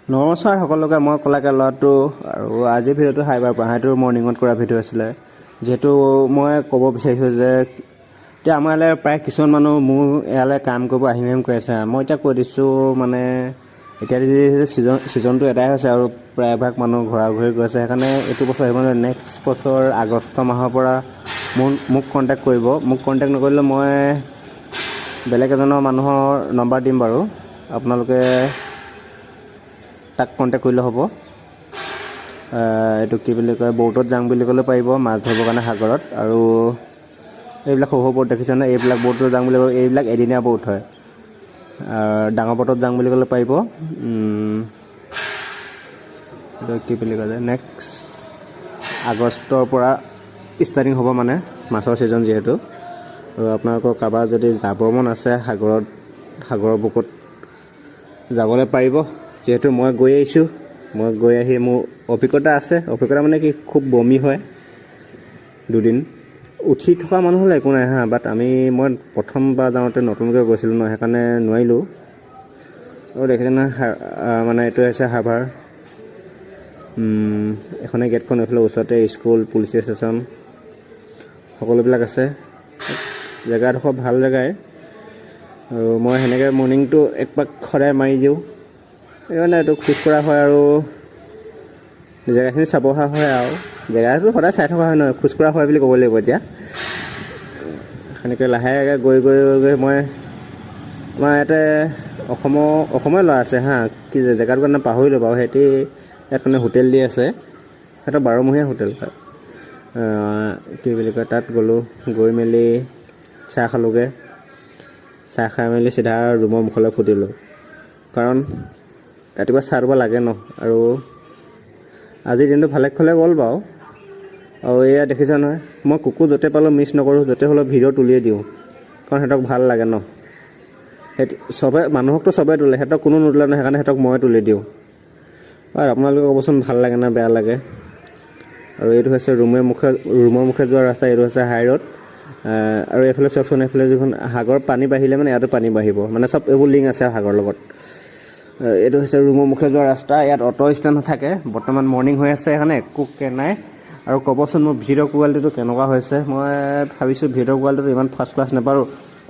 নমস্কাৰ সকলোকে, মই কলাকে ল'ৰাটো আৰু আজিৰ ভিডিঅ'টো হাইবাৰ পৰা হাইটোৰ মৰ্ণিঙত কৰা ভিডিঅ' আছিলে। যিহেতু মই ক'ব বিচাৰিছোঁ যে এতিয়া আমাৰ ইয়ালৈ প্ৰায় কিছুমান মানুহ মোৰ ইয়ালৈ কাম কৰিব আহিম কৈ আছে। মই এতিয়া কৈ দিছোঁ মানে এতিয়া ছিজনটো এটাই হৈছে আৰু প্ৰায়ভাগ মানুহ ঘূৰা ঘূৰি গৈ আছে। সেইকাৰণে এইটো বছৰ আহিব নোৱাৰে, নেক্সট বছৰ আগষ্ট মাহৰ পৰা মোক কণ্টেক্ট কৰিব। মোক কণ্টেক্ট নকৰিলে মই বেলেগ এজনৰ মানুহৰ নম্বৰ দিম বাৰু, আপোনালোকে তাক কণ্টেক্ট কৰিলে হ'ব। এইটো কি বুলি কয়, ব'টত যাম বুলি ক'লে পাৰিব, মাছ ধৰিবৰ কাৰণে সাগৰত। আৰু এইবিলাক সৰু সৰু ব'ট দেখিছেনে, এইবিলাক ব'টত যাম বুলি ক'লে এইবিলাক এদিনীয়া ব'ট হয়। ডাঙৰ ব'টত যাম বুলি ক'লে পাৰিব। এইটো কি বুলি ক'লে, নেক্সট আগষ্টৰ পৰা ষ্টাৰ্টিং হ'ব মানে মাছৰ ছিজন যিহেতু। আৰু আপোনালোকৰ কাৰোবাৰ যদি যাব মন আছে সাগৰৰ বুকুত যাবলৈ পাৰিব। যিহেতু মই গৈ আহিছোঁ, মই গৈ আহি মোৰ অভিজ্ঞতা আছে। অভিজ্ঞতা মানে কি, খুব বমি হয় দুদিন। উঠি থকা মানুহ হ'লে একো নাই হা, বাট মই প্ৰথমবাৰ যাওঁতে নতুনকৈ গৈছিলোঁ ন, সেইকাৰণে নোৱাৰিলোঁ। আৰু দেখিছে নহয় মানে এইটো হৈছে হাৰ্বাৰ। এখনে গেটখন, এইফালে ওচৰতে স্কুল, পুলিচ ষ্টেচন সকলোবিলাক আছে। জেগাডোখৰ ভাল জেগাই। আৰু মই সেনেকৈ মৰ্ণিংটো একপাক সদায় মাৰি দিওঁ। সেইকাৰণে এইটো খোজকঢ়া হয় আৰু জেগাখিনি চাব অহা হয়। আৰু জেগাটো সদায় চাই থকা হয় নহয়, খোজকঢ়া হয় বুলি ক'ব লাগিব। এতিয়া সেনেকৈ লাহেকৈ গৈ মই আমাৰ ইয়াতে অসমৰে ল'ৰা আছে হা, কি জেগাটোৰ কাৰণে পাহৰিলোঁ বাৰু। সিহঁতি ইয়াত মানে হোটেল দি আছে, সিহঁতৰ 12মহীয়া হোটেল হয়। কি বুলি কয়, তাত গ'লোঁ, গৈ মেলি চাহ খালোঁগৈ। চাহ খাই মেলি চিধা ৰুমৰ মুখলৈ ফুটিলোঁ, কাৰণ ৰাতিপুৱা চাহ দিব লাগে ন। আৰু আজিৰ দিনটো ভালে খালে গ'ল বাৰু। আৰু এয়া দেখিছা নহয়, মই কুকুৰ য'তে পালোঁ মিছ নকৰোঁ, য'তে হ'লেও ভিডিঅ' তুলিয়ে দিওঁ, কাৰণ সিহঁতক ভাল লাগে ন। মানুহকতো চবেই তোলে, সিহঁতক কোনো নোতোলে নহয়, সেইকাৰণে সিহঁতক মই তুলি দিওঁ। আৰু আপোনালোকে ক'বচোন, ভাল লাগে নে বেয়া লাগে। আৰু এইটো হৈছে ৰুমৰ মুখে যোৱা ৰাস্তা, এইটো হৈছে হাই ৰোড। আৰু এইফালে চাওকচোন, এইফালে যিখন সাগৰত পানী বাঢ়িলে মানে ইয়াতো পানী বাঢ়িব, মানে চব এইবোৰ লিংক আছে সাগৰৰ লগত। এইটো হৈছে ৰুমৰ মুখে যোৱা ৰাস্তা। ইয়াত অটো ষ্টেণ্ড নাথাকে, বৰ্তমান মৰ্ণিং হৈ আছে, সেইকাৰণে একো নাই। আৰু ক'বচোন মোৰ ভিডিঅ' কোৱালিটিটো কেনেকুৱা হৈছে। মই ভাবিছোঁ ভিডিঅ' কোৱালিটিটো ইমান ফাৰ্ষ্ট ক্লাছ নাপাৰোঁ।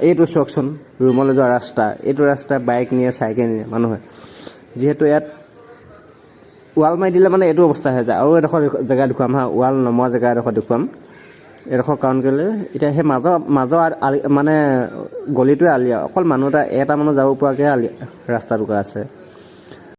এইটো চাওকচোন, ৰুমলৈ যোৱা ৰাস্তা, এইটো ৰাস্তা বাইক নিয়ে, চাইকেল নিয়ে মানুহে। যিহেতু ইয়াত ৱাল মাৰি দিলে মানে এইটো অৱস্থা হৈ যায়। আৰু এডোখৰ জেগা দেখুৱাম হা, ৱাল নমৰা জেগা এডোখৰ দেখুৱাম। এডোখৰ কাৰণ কেলৈ, এতিয়া সেই মাজৰ আলি মানে গলিটোৱে আলি, অকল মানুহ এটা মানুহ যাব পৰাকৈ ৰাস্তা টুকুৰা আছে।